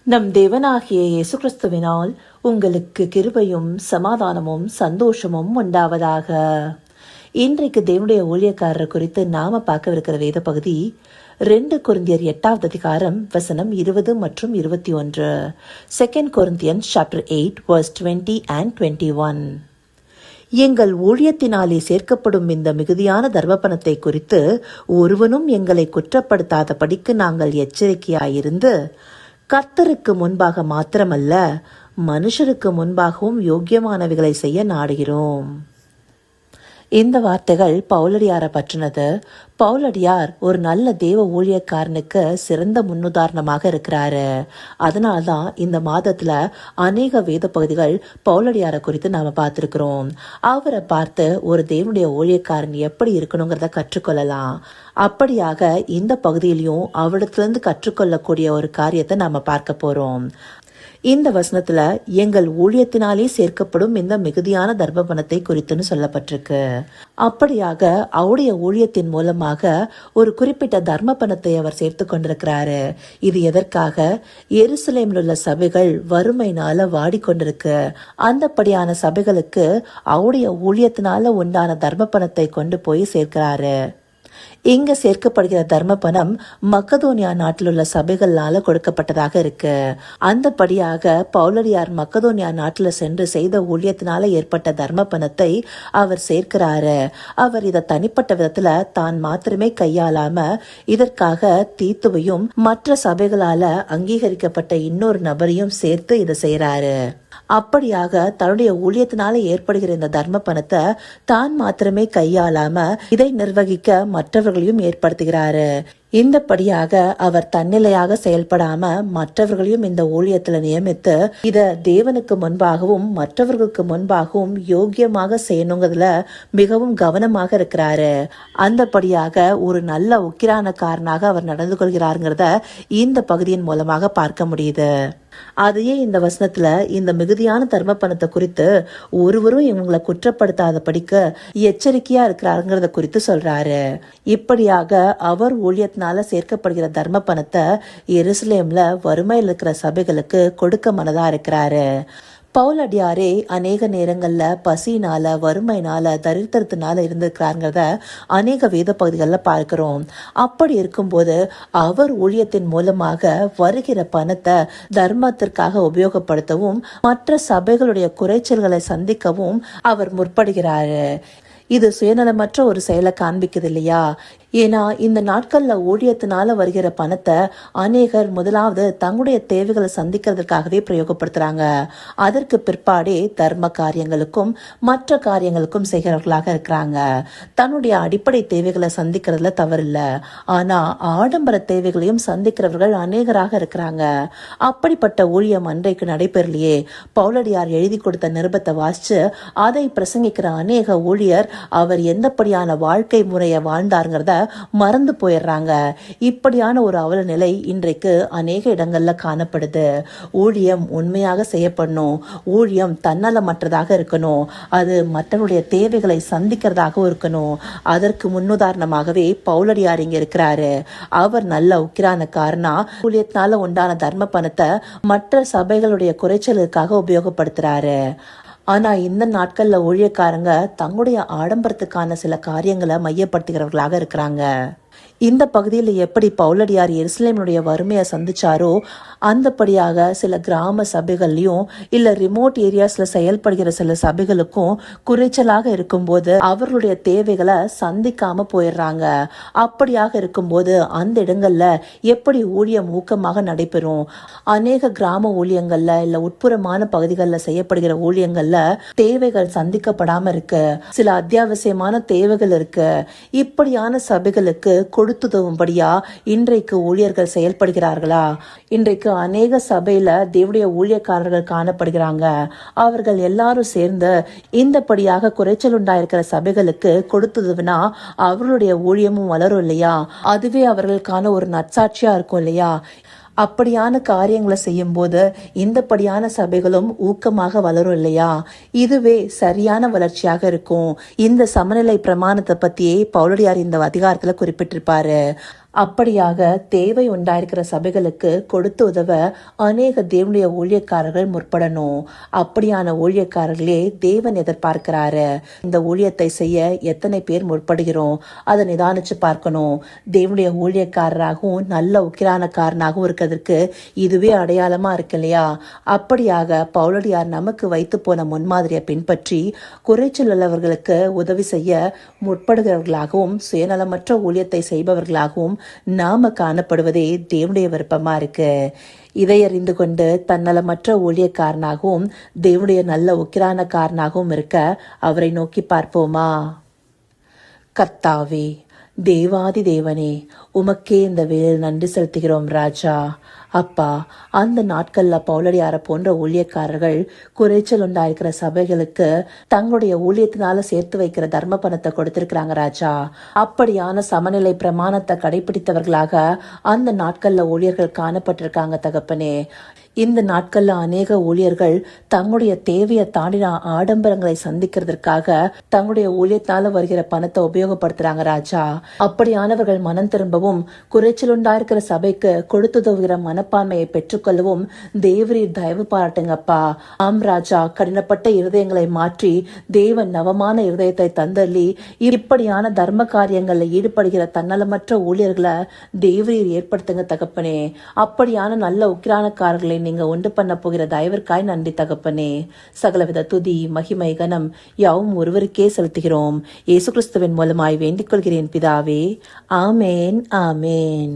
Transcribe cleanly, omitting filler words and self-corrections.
நம் தேவனாகிய இயேசு கிறிஸ்துவினால் உங்களுக்கு கிருபையும் சமாதானமும் சந்தோஷமும் உண்டாவதாக. இன்றைக்கு தேவனுடைய ஊழியக்காரர் குறித்து நாம பார்க்கவிருக்கிற வேத பகுதி 2 கொரிந்தியர் 8வது அதிகாரம் வசனம் 20 மற்றும் 21. 2 Corinthians chapter 8 verse 20 and 21. எங்கள் ஊழியத்தினாலே சேர்க்கப்படும் இந்த மிகுதியான தர்மபணத்தை குறித்து ஒருவனும் எங்களை குற்றப்படுத்தாதபடிக்கு நாங்கள் எச்சரிக்கையாயிருந்து கர்த்தருக்கு முன்பாக மாத்திரமல்ல மனுஷருக்கு முன்பாகவும் யோக்கியமானவைகளை செய்ய நாடுகிறோம். இந்த வார்த்தைகள் பவுலடியாரை பற்றினது. பவுலடியார் ஒரு நல்ல தேவ ஊழியக்காரனுக்கு சிறந்த முன்னுதாரணமாக இருக்கிறாரு. அதனால்தான் இந்த மாதத்துல அநேக வேத பகுதிகள் பவுலடியாரை குறித்து நாம பார்த்திருக்கிறோம். அவரை பார்த்து ஒரு தேவனுடைய ஊழியக்காரன் எப்படி இருக்கணுங்கிறத கற்றுக்கொள்ளலாம். அப்படியாக இந்த பகுதியிலையும் அவரிடத்திலிருந்து கற்றுக்கொள்ளக்கூடிய ஒரு காரியத்தை நாம பார்க்க போறோம். இந்த வசனத்துல எங்கள் ஊழியத்தினாலே சேர்க்கப்படும் இந்த மிகுதியான தர்மபணத்தை குறித்துன்னு சொல்லப்பட்டிருக்கு. அப்படியாக அவருடைய ஊழியத்தின் மூலமாக ஒரு குறிப்பிட்ட தர்மபணத்தை அவர் சேர்த்து கொண்டிருக்கிறாரு. இது எதற்காக? எருசலேமில் உள்ள சபைகள் வறுமையினால வாடிக்கொண்டிருக்கு. அந்தப்படியான சபைகளுக்கு அவருடைய ஊழியத்தினால உண்டான தர்மபணத்தை கொண்டு போய் சேர்க்கிறாரு. இங்க சேர்க்கப்படுகிற தர்ம பணம் மக்கதோனியா நாட்டில் உள்ள சபைகளால கொடுக்கப்பட்டதாக இருக்கு. அந்தபடியாக பவுலடியார் மக்கதோனியா நாட்டில் சென்று செய்த ஊழியத்தினால ஏற்பட்ட தர்ம பணத்தை அவர் சேர்க்கிறாரு. அவர் இதை தனிப்பட்ட விதத்துல தான் மாத்திரமே கையாளாம இதற்காக தீத்துவையும் மற்ற சபைகளால அங்கீகரிக்கப்பட்ட இன்னொரு நபரையும் சேர்த்து இதை செய்யறாரு. அப்படியாக தன்னுடைய ஊழியத்தினால ஏற்படுகிற இந்த தர்ம பணத்தை தான் மாத்திரமே கையாளாம இதை நிர்வகிக்க மற்றவர்களையும் ஏற்படுத்துகிறாரு. இந்தபடியாக அவர் தன்னிலையாக செயல்படாம மற்றவர்களையும் இந்த ஊழியத்துல நியமித்து இத தேவனுக்கு முன்பாகவும் மற்றவர்களுக்கு முன்பாகவும் யோக்கியமாக செய்யணுங்கிறதுல மிகவும் கவனமாக இருக்கிறாரு. அந்தபடியாக ஒரு நல்ல உக்கிரானக்காரனாக அவர் நடந்து கொள்கிறாருங்கிறத இந்த பகுதியின் மூலமாக பார்க்க முடியுது. அதையே இந்த வசனத்துல இந்த மிகுதியான தர்ம பணத்தை குறித்து ஒருவரும் இவங்களை குற்றப்படுத்தாத படிக்க எச்சரிக்கையா இருக்கிறாருங்கிறத குறித்து சொல்றாரு. இப்படியாக அவர் ஊழியத்தினால சேர்க்கப்படுகிற தர்ம பணத்தை எருசலேம்ல வறுமையில் இருக்கிற சபைகளுக்கு கொடுக்க மனதா இருக்கிறாரு. பவுலடியாரே அநேக நேரங்கள்ல பசினால வறுமைனால தரித்திரத்தினால இருந்திருக்கிறாங்கிறத அநேக வேத பகுதிகளில் பார்க்கிறோம். அப்படி இருக்கும்போது அவர் ஊழியத்தின் மூலமாக வருகிற பணத்தை தர்மத்திற்காக உபயோகப்படுத்தவும் மற்ற சபைகளுடைய குறைச்சல்களை சந்திக்கவும் அவர் முற்படுகிறாரு. இது சுயநலமற்ற ஒரு செயலை காண்பிக்குது இல்லையா? ஏன்னா இந்த நாட்கள்ல ஊழியத்தினால வருகிற பணத்தை அநேகர் முதலாவது தங்களுடைய தேவைகளை சந்திக்கிறதுக்காகவே பிரயோகப்படுத்துறாங்க. அதற்கு பிற்பாடே தர்ம காரியங்களுக்கும் மற்ற காரியங்களுக்கும் செய்கிறவர்களாக இருக்கிறாங்க. தன்னுடைய அடிப்படை தேவைகளை சந்திக்கிறதுல தவறில்லை. ஆனா ஆடம்பர தேவைகளையும் சந்திக்கிறவர்கள் அநேகராக இருக்கிறாங்க. அப்படிப்பட்ட ஊழியம் அன்றைக்கு நடைபெறலையே. பவுலடியார் எழுதி கொடுத்த நிருபத்தை வாசிச்சு அதை பிரசங்கிக்கிற அநேக ஊழியர் அவர் எந்தப்படியான வாழ்க்கை முறையை வாழ்ந்தாருங்கிறத மறந்து போயிடுறாங்க. இப்படியான ஒரு அவல நிலை இன்றைக்கு அநேக இடங்கள்ல காணப்படுது. ஊழியம் உண்மையாக செய்யப்படணும். ஊழியம் தன்னலமற்றதாக இருக்கணும். அது மற்றவருடைய தேவைகளை சந்திக்கிறதாக இருக்கணும். அதற்கு முன்னுதாரணமாகவே பவுலடியார் இங்க இருக்கிறாரு. அவர் நல்ல உக்கிரானக்காரனா ஊழியத்தினால உண்டான தர்ம பணத்தை மற்ற சபைகளுடைய குறைச்சலுக்காக உபயோகப்படுத்துறாரு. ஆனா இந்த நாட்கள்ல ஊழியக்காரங்க தங்களுடைய ஆடம்பரத்துக்கான சில காரியங்களை மையப்படுத்துகிறவர்களாக இருக்கிறாங்க. இந்த பகுதியில் எப்படி பவுலடியார் எருசலேமுடைய வறுமையை சந்திச்சாரோ அந்தபடியாக சில கிராம சபைகள்லயும் இல்ல ரிமோட் ஏரியாஸ்ல செயல்படுகிற சில சபைகளுக்கும் குறைச்சலாக இருக்கும்போது அவர்களுடைய தேவைகளை சந்திக்காம போயிடுறாங்க. அப்படியாக இருக்கும்போது அந்த இடங்கள்ல எப்படி ஊழியம் ஊக்கமாக நடைபெறும்? அநேக கிராம ஊழியங்கள்ல இல்ல உட்புறமான பகுதிகளில் செய்யப்படுகிற ஊழியங்கள்ல தேவைகள் சந்திக்கப்படாம இருக்கு. சில அத்தியாவசியமான தேவைகள் இருக்கு. இப்படியான சபைகளுக்கு கொடுத்துதவும்படியா இன்றைக்கு ஊழியர்கள் செயல்படுகிறார்களா? இன்றைக்கு அநேக சபையில தேவனுடைய ஊழியக்காரர்கள் காணப்படுகிறாங்க. அவர்கள் எல்லாரும் சேர்ந்து இந்தபடியாக குறைச்சல் உண்டாயிருக்கிற சபைகளுக்கு கொடுத்ததுன்னா அவர்களுடைய ஊழியமும் வளரும் இல்லையா? அதுவே அவர்களுக்கான ஒரு நற்சாட்சியா இருக்கும் இல்லையா? அப்படியான காரியங்களை செய்யும் போது இந்தப்படியான சபைகளும் ஊக்கமாக வளரும் இல்லையா? இதுவே சரியான வளர்ச்சியாக இருக்கும். இந்த சமநிலை பிரமாணத்தை பத்தியே பவுலடியார் இந்த அதிகாரத்துல குறிப்பிட்டிருப்பாரு. அப்படியாக தேவை உண்டாயிருக்கிற சபைகளுக்கு கொடுத்து உதவ அநேக தேவனுடைய ஊழியக்காரர்கள் முற்படணும். அப்படியான ஊழியக்காரர்களே தேவன் எதிர்பார்க்கிறாரு. இந்த ஊழியத்தை செய்ய எத்தனை பேர் முற்படுகிறோம், அதை நிதானிச்சு பார்க்கணும். தேவனுடைய ஊழியக்காரராகவும் நல்ல உக்கிரானக்காரனாகவும் இருக்கிறதுக்கு இதுவே அடையாளமா இருக்கு இல்லையா? அப்படியாக பவுலடியார் நமக்கு வைத்து போன முன்மாதிரியை பின்பற்றி குறைச்சல் உள்ளவர்களுக்கு உதவி செய்ய முற்படுகிறவர்களாகவும் சுயநலமற்ற ஊழியத்தை செய்பவர்களாகவும் நாம காணப்படுவதே தேவனுடைய விருப்பமா இருக்கு. இதை அறிந்து கொண்டு தன்னலமற்ற ஊழியக்காரனாகவும் தேவனுடைய நல்ல உக்கிரானக்காரனாகவும் இருக்க அவரை நோக்கி பார்ப்போமா? கர்த்தாவே, தேவாதி தேவனே, உமக்கே இந்த வேளையில் நன்றி செலுத்துகிறோம் ராஜா. அப்பா, அந்த நாட்கள்ல பவுலடியார போன்ற ஊழியக்காரர்கள் குறைச்சல் உண்டாயிருக்கிற சபைகளுக்கு தங்களுடைய ஊழியத்தினால சேர்த்து வைக்கிற தர்ம பணத்தை கொடுத்திருக்கிறாங்க ராஜா. அப்படியான சமநிலை பிரமாணத்தை கடைபிடித்தவர்களாக அந்த நாட்கள்ல ஊழியர்கள் காணப்பட்டிருக்காங்க தகப்பனே. இந்த நாட்கள்ல அநேக ஊழியர்கள் தங்களுடைய தேவையை தாண்டின ஆடம்பரங்களை சந்திக்கிறதுக்காக தங்களுடைய ஊழியத்தால வருகிற பணத்தை உபயோகப்படுத்துறாங்க ராஜா. அப்படியானவர்கள் மனம் திரும்பவும் குறைச்சல் உண்டாயிருக்கிற சபைக்கு கொடுத்துதவுகிற மனப்பான்மையை பெற்றுக்கொள்ளவும் தேவரீர் தயவு பாராட்டுங்கப்பா. ஆம் ராஜா, கடினப்பட்ட இருதயங்களை மாற்றி தேவன் நவமான இருதயத்தை தந்தள்ளி இப்படியான தர்ம காரியங்கள்ல ஈடுபடுகிற தன்னலமற்ற ஊழியர்களை தேவரீர் ஏற்படுத்துங்க தகப்பனே. அப்படியான நல்ல உக்கிரானக்காரர்களை நீங்க உண்டு பண்ண போகிற தயவிற்காய் நன்றி தகப்பனே. சகலவித துதி மகிமை கனம் யாவும் ஒருவருக்கே செலுத்துகிறோம். இயேசு கிறிஸ்துவின் மூலமாய் வேண்டிக் கொள்கிறேன் பிதாவே. ஆமேன், ஆமேன்.